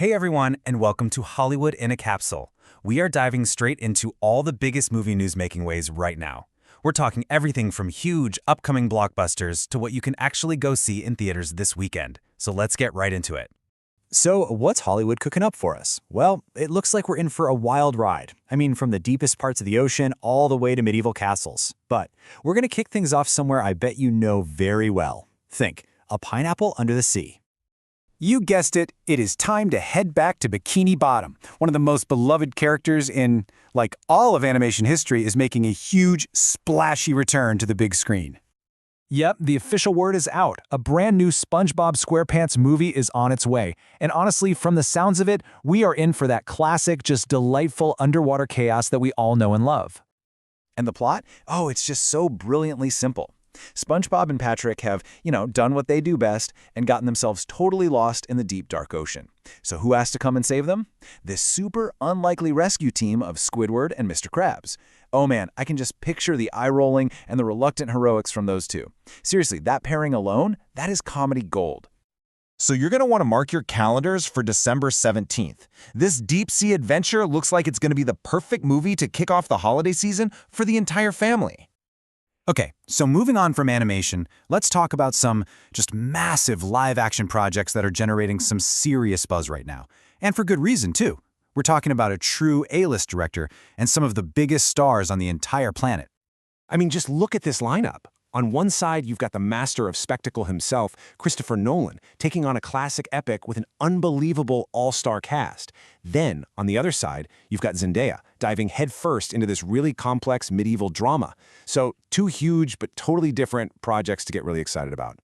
Hey everyone, and welcome to Hollywood in a Capsule. We are diving straight into all the biggest movie news-making waves right now. We're talking everything from huge, upcoming blockbusters to what you can actually go see in theaters this weekend. So let's get right into it. So what's Hollywood cooking up for us? Well, it looks like we're in for a wild ride. I mean, from the deepest parts of the ocean all the way to medieval castles. But we're going to kick things off somewhere I bet you know very well. Think, a pineapple under the sea. You guessed it, it is time to head back to Bikini Bottom. One of the most beloved characters in, like, all of animation history is making a huge, splashy return to the big screen. Yep, the official word is out. A brand new SpongeBob SquarePants movie is on its way. And honestly, from the sounds of it, we are in for that classic, just delightful underwater chaos that we all know and love. And the plot? Oh, it's just so brilliantly simple. SpongeBob and Patrick have, done what they do best and gotten themselves totally lost in the deep, dark ocean. So who has to come and save them? This super unlikely rescue team of Squidward and Mr. Krabs. Oh man, I can just picture the eye-rolling and the reluctant heroics from those two. Seriously, that pairing alone, that is comedy gold. So you're going to want to mark your calendars for December 17th. This deep-sea adventure looks like it's going to be the perfect movie to kick off the holiday season for the entire family. Okay, so moving on from animation, let's talk about some just massive live-action projects that are generating some serious buzz right now. And for good reason, too. We're talking about a true A-list director and some of the biggest stars on the entire planet. I mean, just look at this lineup. On one side, you've got the master of spectacle himself, Christopher Nolan, taking on a classic epic with an unbelievable all-star cast. Then, on the other side, you've got Zendaya, diving headfirst into this really complex medieval drama. So, two huge but totally different projects to get really excited about.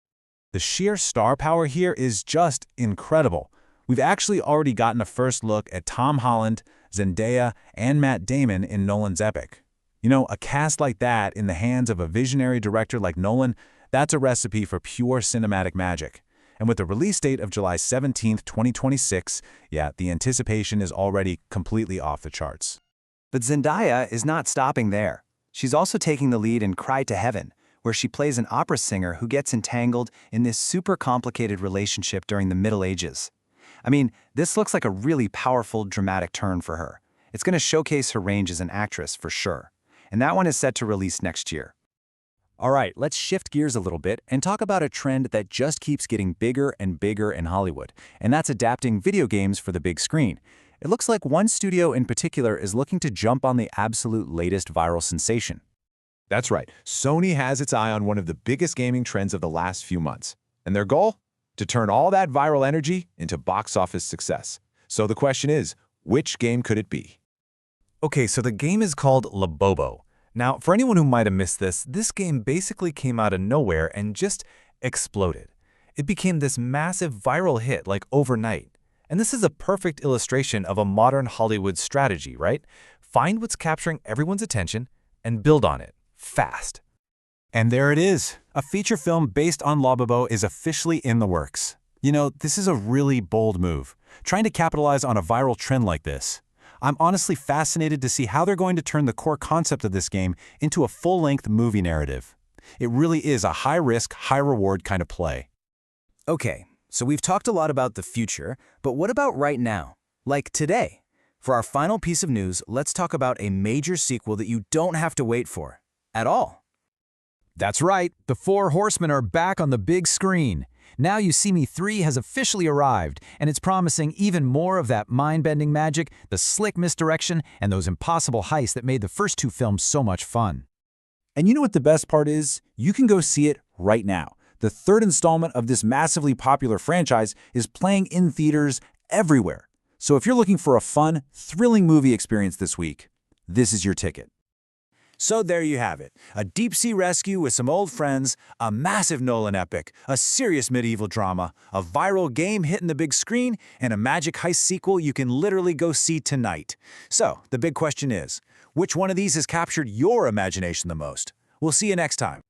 The sheer star power here is just incredible. We've actually already gotten a first look at Tom Holland, Zendaya, and Matt Damon in Nolan's epic. You know, a cast like that in the hands of a visionary director like Nolan, that's a recipe for pure cinematic magic. And with the release date of July 17th, 2026, yeah, the anticipation is already completely off the charts. But Zendaya is not stopping there. She's also taking the lead in Cry to Heaven, where she plays an opera singer who gets entangled in this super complicated relationship during the Middle Ages. I mean, this looks like a really powerful, dramatic turn for her. It's going to showcase her range as an actress for sure. And that one is set to release next year. All right, let's shift gears a little bit and talk about a trend that just keeps getting bigger and bigger in Hollywood, and that's adapting video games for the big screen. It looks like one studio in particular is looking to jump on the absolute latest viral sensation. That's right. Sony has its eye on one of the biggest gaming trends of the last few months. And their goal? To turn all that viral energy into box office success. So the question is, which game could it be? Okay, so the game is called Labobo. Now, for anyone who might have missed this game basically came out of nowhere and just exploded. It became this massive viral hit like overnight. And this is a perfect illustration of a modern Hollywood strategy, right? Find what's capturing everyone's attention and build on it, fast. And there it is. A feature film based on Labobo is officially in the works. You know, this is a really bold move, trying to capitalize on a viral trend like this. I'm honestly fascinated to see how they're going to turn the core concept of this game into a full-length movie narrative. It really is a high-risk, high-reward kind of play. Okay, so we've talked a lot about the future, but what about right now? Like today? For our final piece of news, let's talk about a major sequel that you don't have to wait for. At all. That's right, the Four Horsemen are back on the big screen. Now You See Me 3 has officially arrived, and it's promising even more of that mind-bending magic, the slick misdirection, and those impossible heists that made the first two films so much fun. And you know what the best part is? You can go see it right now. The third installment of this massively popular franchise is playing in theaters everywhere. So if you're looking for a fun, thrilling movie experience this week, this is your ticket. So there you have it, a deep-sea rescue with some old friends, a massive Nolan epic, a serious medieval drama, a viral game hitting the big screen, and a magic heist sequel you can literally go see tonight. So the big question is, which one of these has captured your imagination the most? We'll see you next time.